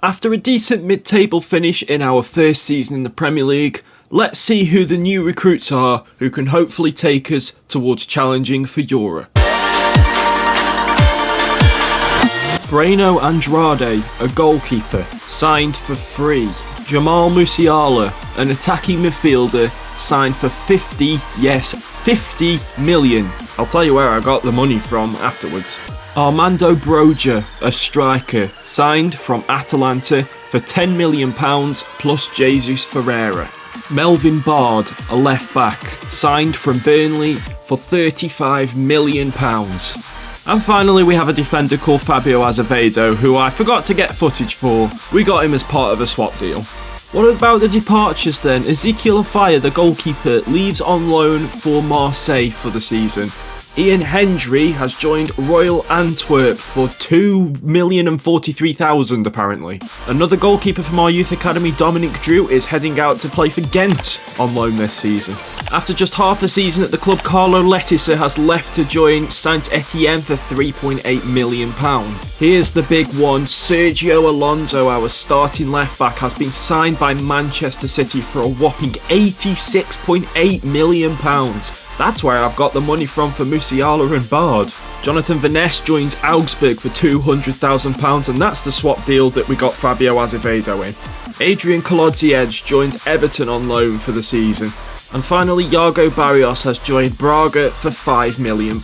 After a decent mid-table finish in our first season in the Premier League, let's see who the new recruits are who can hopefully take us towards challenging for Europe. Breno Andrade, a goalkeeper, signed for free. Jamal Musiala, an attacking midfielder, signed for 50 million. I'll tell you where I got the money from afterwards. Armando Broja, a striker, signed from Atalanta for £10 million plus Jesus Ferreira. Melvin Bard, a left back, signed from Burnley for £35 million. And finally we have a defender called Fabio Azevedo, who I forgot to get footage for. We got him as part of a swap deal. What about the departures then? Ezekiel Afaya, the goalkeeper, leaves on loan for Marseille for the season. Ian Hendry has joined Royal Antwerp for $2,043,000 apparently. Another goalkeeper from our youth academy, Dominic Drew, is heading out to play for Ghent on loan this season. After just half a season at the club, Carlo Letizia has left to join Saint Etienne for £3.8 million. Here's the big one. Sergio Alonso, our starting left back, has been signed by Manchester City for a whopping £86.8 million. That's where I've got the money from for Musiala and Bard. Jonathan Vaness joins Augsburg for £200,000, and that's the swap deal that we got Fabio Azevedo in. Adrian Kolodziej joins Everton on loan for the season. And finally, Iago Barrios has joined Braga for £5 million.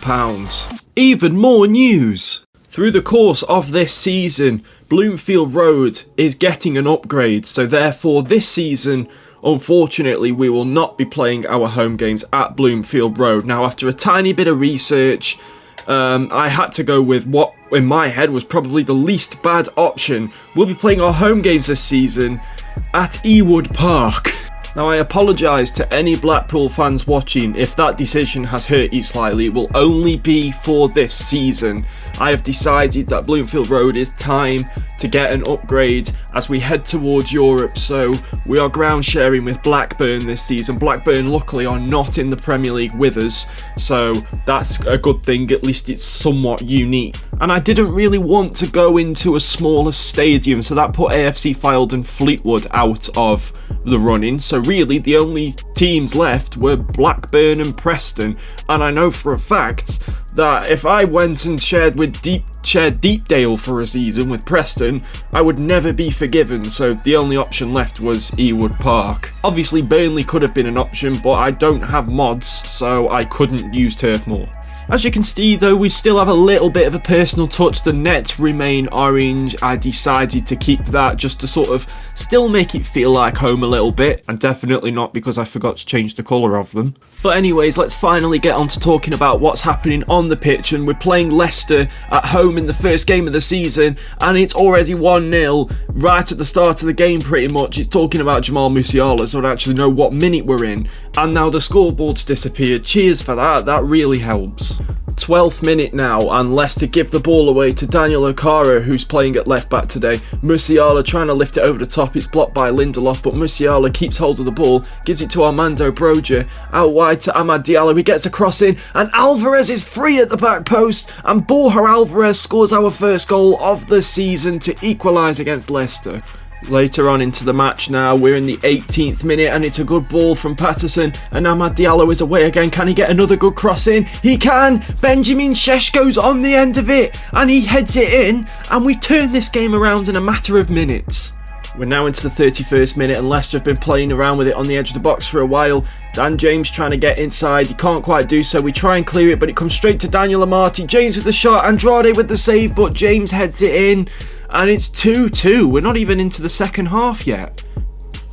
Even more news! Through the course of this season, Bloomfield Road is getting an upgrade, so therefore this season, unfortunately, we will not be playing our home games at Bloomfield Road. Now, after a tiny bit of research, I had to go with what in my head was probably the least bad option. We'll be playing our home games this season at Ewood Park. Now, I apologise to any Blackpool fans watching if that decision has hurt you slightly. It will only be for this season. I have decided that Bloomfield Road is time to get an upgrade as we head towards Europe, so we are ground sharing with Blackburn this season. Blackburn luckily are not in the Premier League with us, so that's a good thing, at least it's somewhat unique. And I didn't really want to go into a smaller stadium, so that put AFC Fylde and Fleetwood out of the running, so really the only teams left were Blackburn and Preston, and I know for a fact that if I went and shared Deepdale for a season with Preston, I would never be forgiven, so the only option left was Ewood Park. Obviously Burnley could have been an option, but I don't have mods, so I couldn't use Turf Moor. As you can see though, we still have a little bit of a personal touch. The nets remain orange. I decided to keep that just to sort of still make it feel like home a little bit, and definitely not because I forgot to change the colour of them. But anyways, let's finally get on to talking about what's happening on the pitch, and we're playing Leicester at home in the first game of the season, and it's already 1-0 right at the start of the game pretty much. It's talking about Jamal Musiala, so I don't actually know what minute we're in, and now the scoreboard's disappeared. Cheers for that, that really helps. 12th minute now, and Leicester give the ball away to Daniel Okara, who's playing at left back today. Musiala trying to lift it over the top, it's blocked by Lindelof, but Musiala keeps hold of the ball, gives it to Armando Broja, out wide to Amad Diallo, he gets a cross in, and Alvarez is free at the back post, and Borja Alvarez scores our first goal of the season to equalise against Leicester. Later on into the match now, we're in the 18th minute and it's a good ball from Patterson, and Amad Diallo is away again. Can he get another good cross in? He can! Benjamin Šeško's on the end of it and he heads it in, and we turn this game around in a matter of minutes. We're now into the 31st minute and Leicester have been playing around with it on the edge of the box for a while. Dan James trying to get inside, he can't quite do so. We try and clear it, but it comes straight to Daniel Amati. James with the shot, Andrade with the save, but James heads it in. And it's 2-2. We're not even into the second half yet.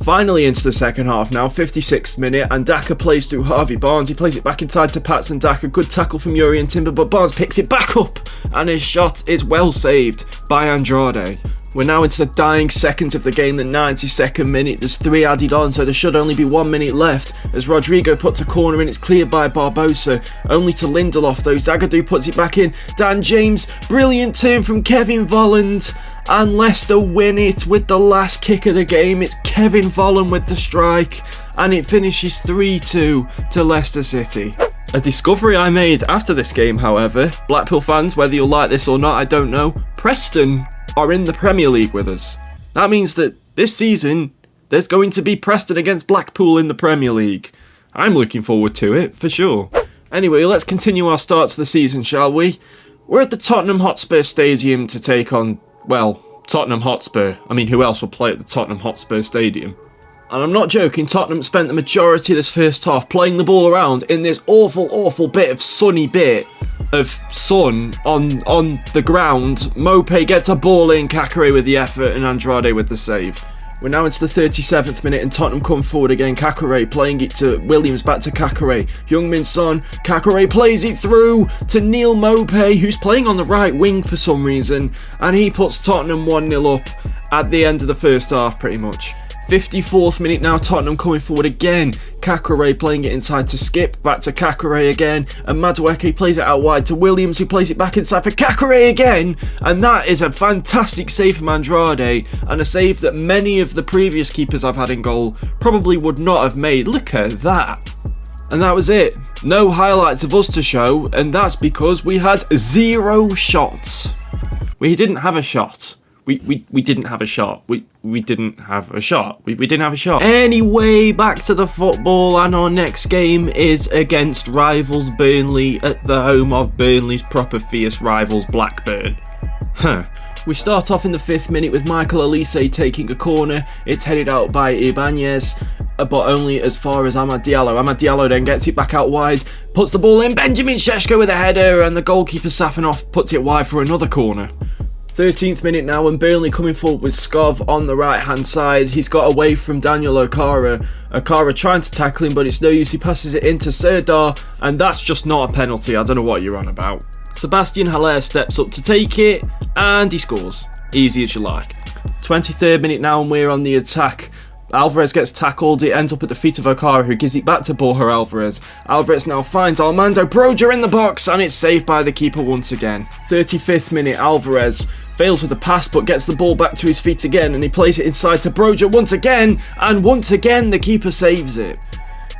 Finally into the second half now, 56th minute, and Daka plays through Harvey Barnes. He plays it back inside to Patson Daka. Good tackle from Jurriën Timber, but Barnes picks it back up, and his shot is well saved by Andrade. We're now into the dying seconds of the game, the 92nd minute. There's 3 added on, so there should only be 1 minute left. As Rodrigo puts a corner in, it's cleared by Barbosa. Only to Lindelof though. Zagadou puts it back in. Dan James, brilliant turn from Kevin Volland. And Leicester win it with the last kick of the game. It's Kevin Volland with the strike. And it finishes 3-2 to Leicester City. A discovery I made after this game, however, Blackpool fans, whether you'll like this or not, I don't know, Preston are in the Premier League with us. That means that this season, there's going to be Preston against Blackpool in the Premier League. I'm looking forward to it, for sure. Anyway, let's continue our start to the season, shall we? We're at the Tottenham Hotspur Stadium to take on, well, Tottenham Hotspur. I mean, who else will play at the Tottenham Hotspur Stadium? And I'm not joking, Tottenham spent the majority of this first half playing the ball around in this awful bit of sunny bit of sun on the ground. Mopé gets a ball in, Kakare with the effort, and Andrade with the save. We're now into the 37th minute and Tottenham come forward again. Kakare playing it to Williams, back to Kakare. Heung-min Son, Kakare plays it through to Neal Mopé, who's playing on the right wing for some reason, and he puts Tottenham 1-0 up at the end of the first half pretty much. 54th minute now, Tottenham coming forward again. Kakare playing it inside to Skip, back to Kakare again, and Madueke plays it out wide to Williams, who plays it back inside for Kakare again, and that is a fantastic save from Andrade, and a save that many of the previous keepers I've had in goal probably would not have made. Look at that. And that was it. No highlights of us to show, and that's because we had 0 shots. We didn't have a shot. We didn't have a shot. We didn't have a shot. We didn't have a shot. Anyway, back to the football, and our next game is against rivals Burnley at the home of Burnley's proper fierce rivals Blackburn. We start off in the 5th minute with Michael Olise taking a corner. It's headed out by Ibanez, but only as far as Amad Diallo. Amad Diallo then gets it back out wide, puts the ball in. Benjamin Šeško with a header, and the goalkeeper Safanov puts it wide for another corner. 13th minute now, and Burnley coming forward with Skov on the right hand side. He's got away from Daniel Okara. Okara trying to tackle him, but it's no use. He passes it into Serdar, and that's just not a penalty. I don't know what you're on about. Sebastian Haller steps up to take it, and he scores. Easy as you like. 23rd minute now, and we're on the attack. Alvarez gets tackled, it ends up at the feet of Okara, who gives it back to Borja Alvarez. Alvarez now finds Armando Broja in the box, and it's saved by the keeper once again. 35th minute, Alvarez fails with the pass, but gets the ball back to his feet again, and he plays it inside to Broja once again, and once again the keeper saves it.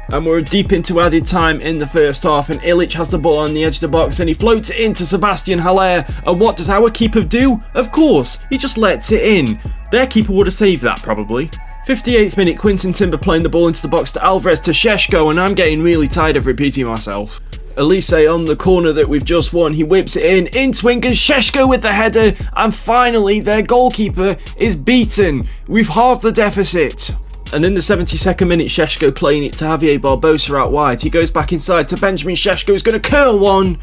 And we're deep into added time in the first half, and Ilic has the ball on the edge of the box, and he floats it into Sebastian Haller, and what does our keeper do? Of course, he just lets it in. Their keeper would have saved that, probably. 58th minute, Quinton Timber playing the ball into the box to Alvarez to Šeško, and I'm getting really tired of repeating myself. Olise on the corner that we've just won, he whips it in swingers, Šeško with the header, and finally their goalkeeper is beaten. We've halved the deficit. And in the 72nd minute, Šeško playing it to Javier Barbosa out wide. He goes back inside to Benjamin Šeško, who's going to curl one,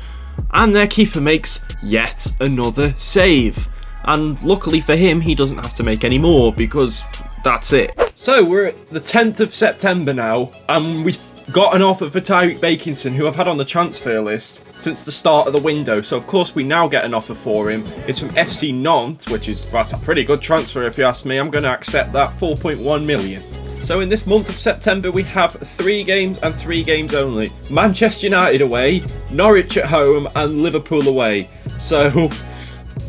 and their keeper makes yet another save. And luckily for him, he doesn't have to make any more, because that's it. So we're at the 10th of September now, and we've got an offer for Tyreek Bakinson, who I've had on the transfer list since the start of the window. So of course we now get an offer for him. It's from FC Nantes, which is that's a pretty good transfer if you ask me. I'm going to accept that, 4.1 million. So in this month of September we have 3 games and 3 games only. Manchester United away, Norwich at home, and Liverpool away. So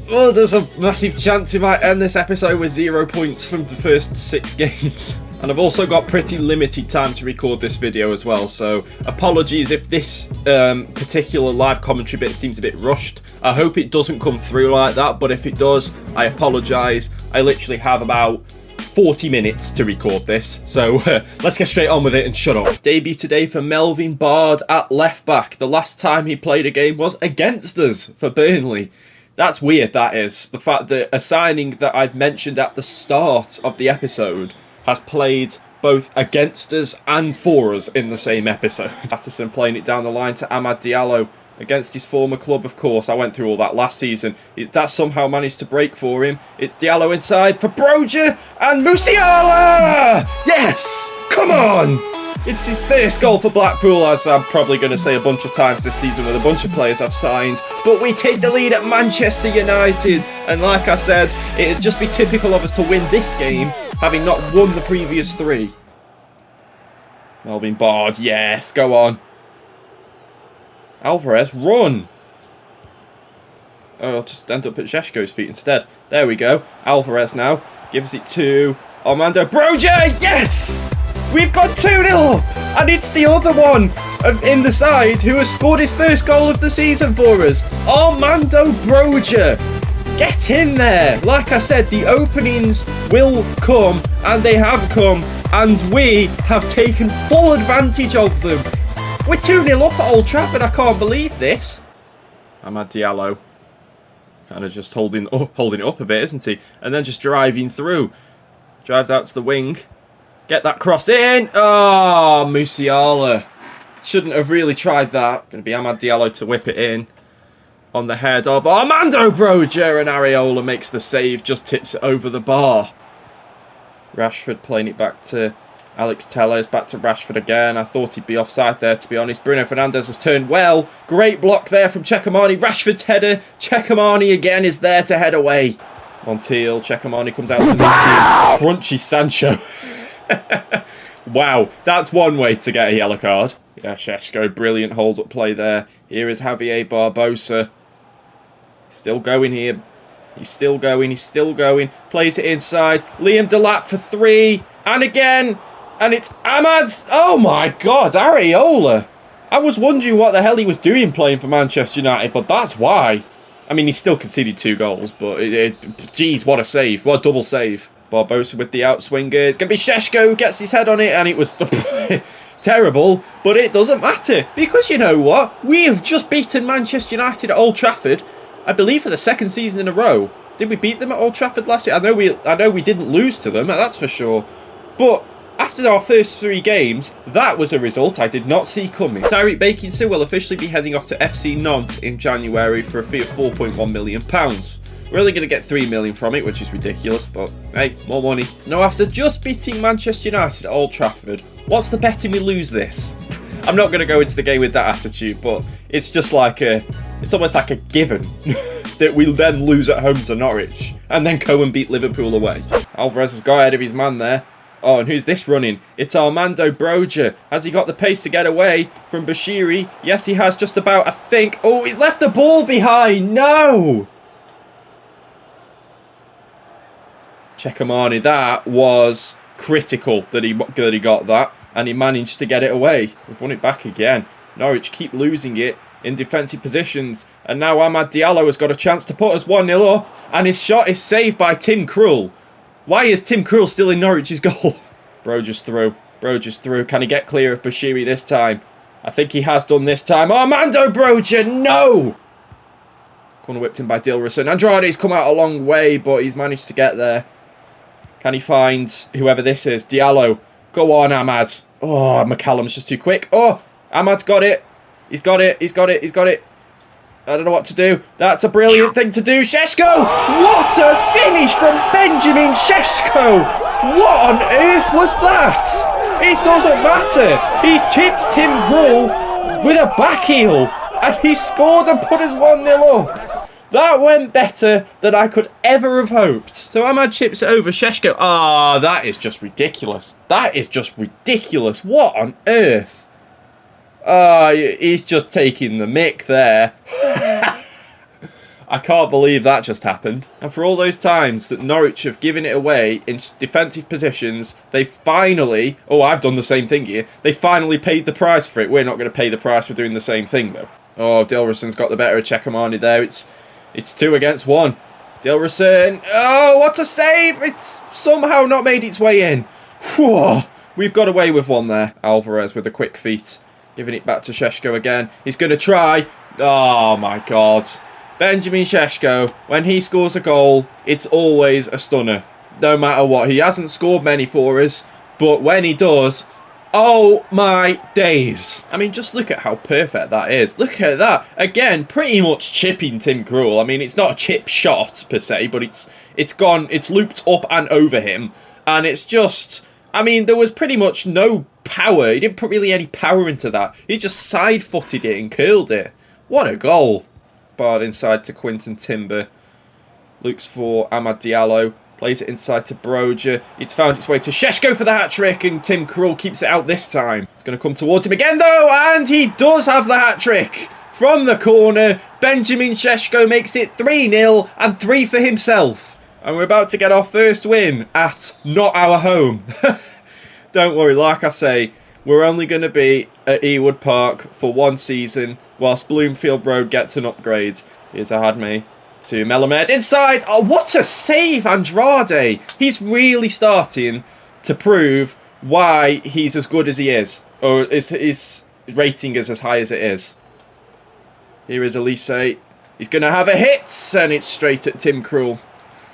there's a massive chance we might end this episode with 0 points from the first 6 games. And I've also got pretty limited time to record this video as well, so apologies if this particular live commentary bit seems a bit rushed. I hope it doesn't come through like that, but if it does, I apologise. I literally have about 40 minutes to record this, so let's get straight on with it and shut up. Debut today for Melvin Bard at left back. The last time he played a game was against us for Burnley. That's weird, that is. The fact that a signing that I've mentioned at the start of the episode has played both against us and for us in the same episode. Patterson playing it down the line to Amad Diallo against his former club, of course. I went through all that last season. That somehow managed to break for him. It's Diallo inside for Broja and Musiala! Yes! Come on! It's his first goal for Blackpool, as I'm probably going to say a bunch of times this season with a bunch of players I've signed. But we take the lead at Manchester United. And like I said, it'd just be typical of us to win this game, having not won the previous 3. Melvin Bard, yes, go on. Alvarez, run. Oh, I'll just end up at Šeško's feet instead. There we go. Alvarez now gives it to Armando Broja, yes! We've got 2-0, and it's the other one in the side who has scored his first goal of the season for us. Armando Broja Get in there! Like I said, the openings will come, and they have come, and we have taken full advantage of them. We're 2-0 up at Old Trafford. I can't believe this. Amad Diallo. Kind of just holding it up a bit, isn't he? And then just driving through. Drives out to the wing. Get that cross in. Oh, Musiala. Shouldn't have really tried that. Going to be Amad Diallo to whip it in. On the head of Armando Broja, and Areola makes the save, just tips it over the bar. Rashford playing it back to Alex Telles, back to Rashford again. I thought he'd be offside there, to be honest. Bruno Fernandes has turned well. Great block there from Cecamani. Rashford's header. Cecamani again is there to head away. Montiel, Cecamani comes out to meet him. Crunchy Sancho. Wow, that's one way to get a yellow card. Yeah, Šeško, brilliant hold-up play there. Here is Javier Barbosa. Still going here. He's still going. He's still going. Plays it inside. Liam Delap for 3. And again. And it's Amad's. Oh my God. Areola. I was wondering what the hell he was doing playing for Manchester United. But that's why. I mean, he still conceded 2 goals. But, geez, what a save. What a double save. Barbosa with the outswinger. It's going to be Šeško who gets his head on it. And it was terrible. But it doesn't matter. Because you know what? We have just beaten Manchester United at Old Trafford. I believe for the 2nd season in a row. Did we beat them at Old Trafford last year? I know we didn't lose to them, that's for sure. But after our first 3 games, that was a result I did not see coming. Tyreek Bakinson will officially be heading off to FC Nantes in January for a fee of £4.1 million. We're only going to get £3 million from it, which is ridiculous, but hey, more money. Now, after just beating Manchester United at Old Trafford, what's the betting we lose this? I'm not going to go into the game with that attitude, but it's just like it's almost like a given that we'll then lose at home to Norwich and then go and beat Liverpool away. Alvarez has got ahead of his man there. Oh, and who's this running? It's Armando Broja. Has he got the pace to get away from Bashiri? Yes, he has just about, I think. Oh, he's left the ball behind. No! Cecamani, that was critical that he got that. And he managed to get it away. We've won it back again. Norwich keep losing it in defensive positions. And now Amad Diallo has got a chance to put us 1-0 up. And his shot is saved by Tim Krul. Why is Tim Krul still in Norwich's goal? Broja's through. Broja's through. Can he get clear of Bashiri this time? I think he has done this time. Armando Broja, no! Corner whipped in by Dilrosun. Andrade's come out a long way, but he's managed to get there. Can he find whoever this is? Diallo. Go on, Amad. Oh, McCallum's just too quick. Oh, Amad's got it. He's got it. He's got it. He's got it. I don't know what to do. That's a brilliant thing to do. Šeško! What a finish from Benjamin Šeško! What on earth was that? It doesn't matter. He's chipped Tim Krul with a back heel. And he scored and put us 1-0 up. That went better than I could ever have hoped. So Amad chips it over Šeško. Ah, that is just ridiculous. That is just ridiculous. What on earth? Ah, he's just taking the mick there. I can't believe that just happened. And for all those times that Norwich have given it away in defensive positions, they finally... Oh, I've done the same thing here. They finally paid the price for it. We're not going to pay the price for doing the same thing, though. Oh, Dilroson's got the better of Cecamani there. It's 2 against 1. Dilrosun. Oh, what a save! It's somehow not made its way in. Whew. We've got away with one there. Alvarez with a quick feet. Giving it back to Šeško again. He's going to try. Oh, my God. Benjamin Šeško, when he scores a goal, it's always a stunner. No matter what. He hasn't scored many for us, but when he does... Oh my days. I mean, just look at how perfect that is. Look at that. Again, pretty much chipping Tim Krul. I mean, it's not a chip shot per se, but it's gone, it's looped up and over him. And it's just, I mean, there was pretty much no power. He didn't put really any power into that. He just side-footed it and curled it. What a goal. Barred inside to Quinton Timber. Looks for Amad Diallo. Plays it inside to Broja. It's found its way to Šeško for the hat-trick, and Tim Krul keeps it out this time. It's going to come towards him again, though, and he does have the hat-trick. From the corner, Benjamin Šeško makes it 3-0 and 3 for himself. And we're about to get our first win at not our home. Don't worry, like I say, we're only going to be at Ewood Park for 1 season, whilst Bloomfield Road gets an upgrade. Here's Ahadme. To Melamed inside. Oh, what a save, Andrade. He's really starting to prove why he's as good as he is. Or his rating is as high as it is. Here is Elise. He's going to have a hit. And it's straight at Tim Krul.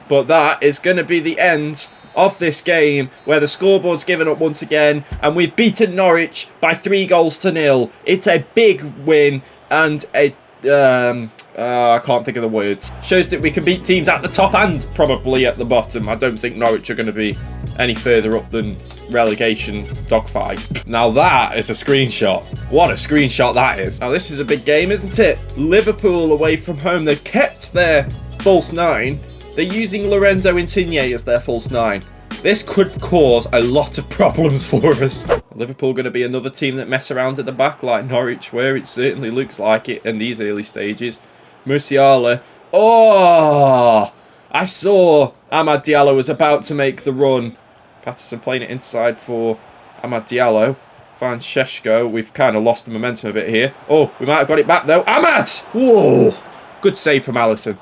But that is going to be the end of this game, where the scoreboard's given up once again, and we've beaten Norwich by 3-0. It's a big win, and a I can't think of the words. Shows that we can beat teams at the top and probably at the bottom. I don't think Norwich are going to be any further up than relegation dogfight. Now that is a screenshot. What a screenshot that is. Now this is a big game, isn't it? Liverpool away from home. They've kept their false 9. They're using Lorenzo Insigne as their false 9. This could cause a lot of problems for us. Liverpool going to be another team that mess around at the back like Norwich were. It certainly looks like it in these early stages. Musiala. Oh! I saw Amad Diallo was about to make the run. Patterson playing it inside for Amad Diallo. Finds Šeško. We've kind of lost the momentum a bit here. Oh, we might have got it back though. Amad! Whoa! Good save from Alisson.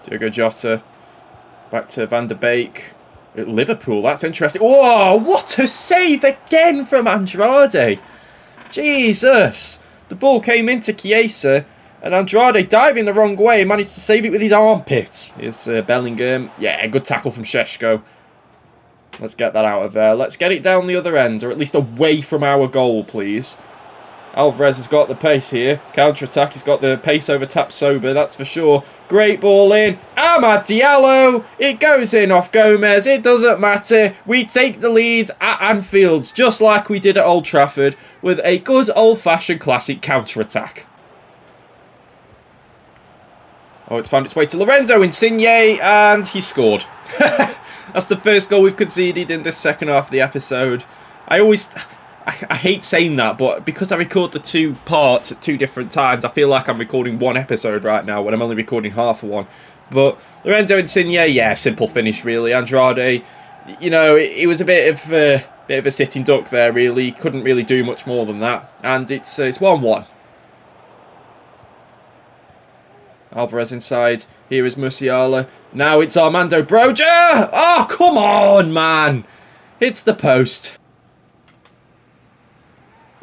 Diogo Jota. Back to Van der Beek. At Liverpool, that's interesting. Whoa, what a save again from Andrade. Jesus. The ball came into Chiesa, and Andrade, diving the wrong way, managed to save it with his armpit. Here's Bellingham. Yeah, good tackle from Šeško. Let's get that out of there. Let's get it down the other end, or at least away from our goal, please. Alvarez has got the pace here. Counter-attack, he's got the pace over Tapsoba, that's for sure. Great ball in. Amad Diallo. It goes in off Gomez. It doesn't matter. We take the lead at Anfield, just like we did at Old Trafford, with a good old-fashioned classic counter-attack. Oh, it's found its way to Lorenzo Insigne, and he scored. That's the first goal we've conceded in this second half of the episode. I hate saying that, but because I record the two parts at two different times, I feel like I'm recording one episode right now when I'm only recording half of one. But Lorenzo Insigne, yeah, simple finish really. Andrade, you know, it was a bit of a sitting duck there really. Couldn't really do much more than that, and it's 1-1. Alvarez inside. Here is Musiala. Now it's Armando Broja. Oh, come on, man! Hits the post.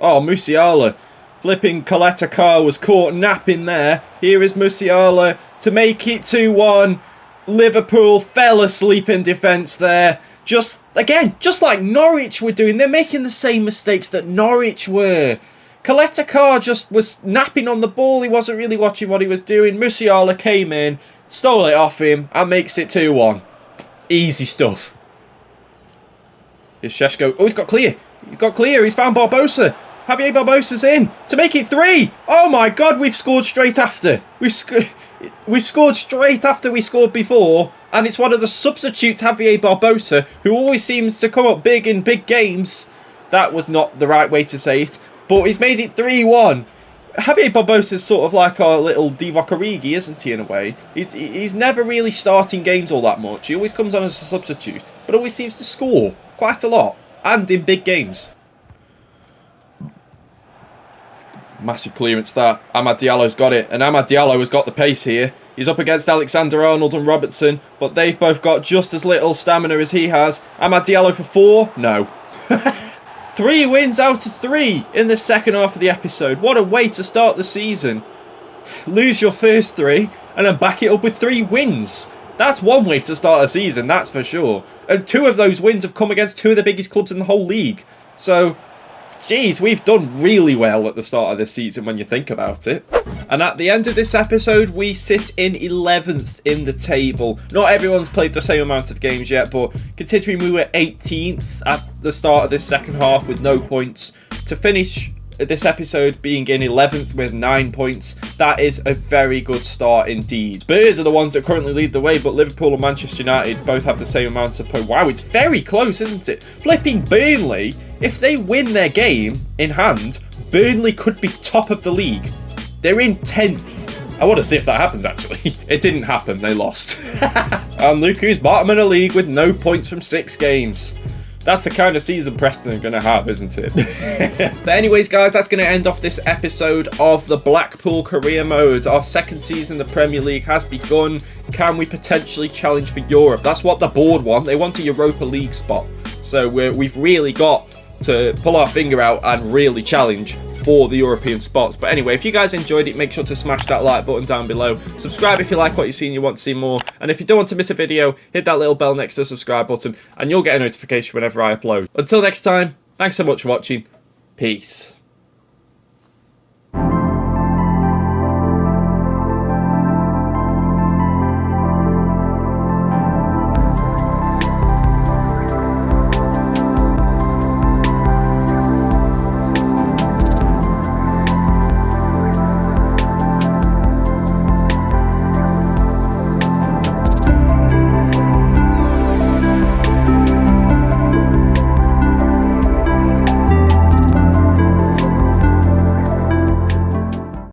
Oh, Musiala. Flipping Coletta Carr was caught napping there. Here is Musiala to make it 2-1. Liverpool fell asleep in defence there. Just like Norwich were doing. They're making the same mistakes that Norwich were. Coletta Carr just was napping on the ball. He wasn't really watching what he was doing. Musiala came in, stole it off him, and makes it 2-1. Easy stuff. Here's Šeško. Oh, he's got clear. He's got clear. He's found Barbosa. Javier Barbosa's in to make it 3. Oh my God, we've scored straight after. We've scored straight after we scored before, and it's one of the substitutes, Javier Barbosa, who always seems to come up big in big games. That was not the right way to say it, but he's made it 3-1. Javier Barbosa's sort of like our little Divock Origi, isn't he, in a way? He's never really starting games all that much. He always comes on as a substitute, but always seems to score quite a lot, and in big games. Massive clearance there. Amad Diallo's got it, and Amad Diallo has got the pace here. He's up against Alexander-Arnold and Robertson, but they've both got just as little stamina as he has. Amad Diallo for 4? No. 3 wins out of 3 in the second half of the episode. What a way to start the season. Lose your first 3, and then back it up with 3 wins. That's one way to start a season, that's for sure. And 2 of those wins have come against 2 of the biggest clubs in the whole league. So, geez, we've done really well at the start of this season when you think about it. And at the end of this episode, we sit in 11th in the table. Not everyone's played the same amount of games yet, but considering we were 18th at the start of this second half with no points, to finish this episode being in 11th with 9 points, that is a very good start indeed. Spurs are the ones that currently lead the way, but Liverpool and Manchester United both have the same amounts of points. Wow, it's very close, isn't it? Flipping Burnley, if they win their game in hand, Burnley could be top of the league. They're in 10th. I want to see if that happens, actually. It didn't happen, they lost. And look who's bottom of the league with no points from 6 games. That's the kind of season Preston are going to have, isn't it? But anyways, guys, that's going to end off this episode of the Blackpool career mode. Our second season of the Premier League has begun. Can we potentially challenge for Europe? That's what the board want. They want a Europa League spot. So we've really got to pull our finger out and really challenge for the European spots. But anyway, if you guys enjoyed it, make sure to smash that like button down below. Subscribe if you like what you see and you want to see more. And if you don't want to miss a video, hit that little bell next to the subscribe button and you'll get a notification whenever I upload. Until next time, thanks so much for watching. Peace.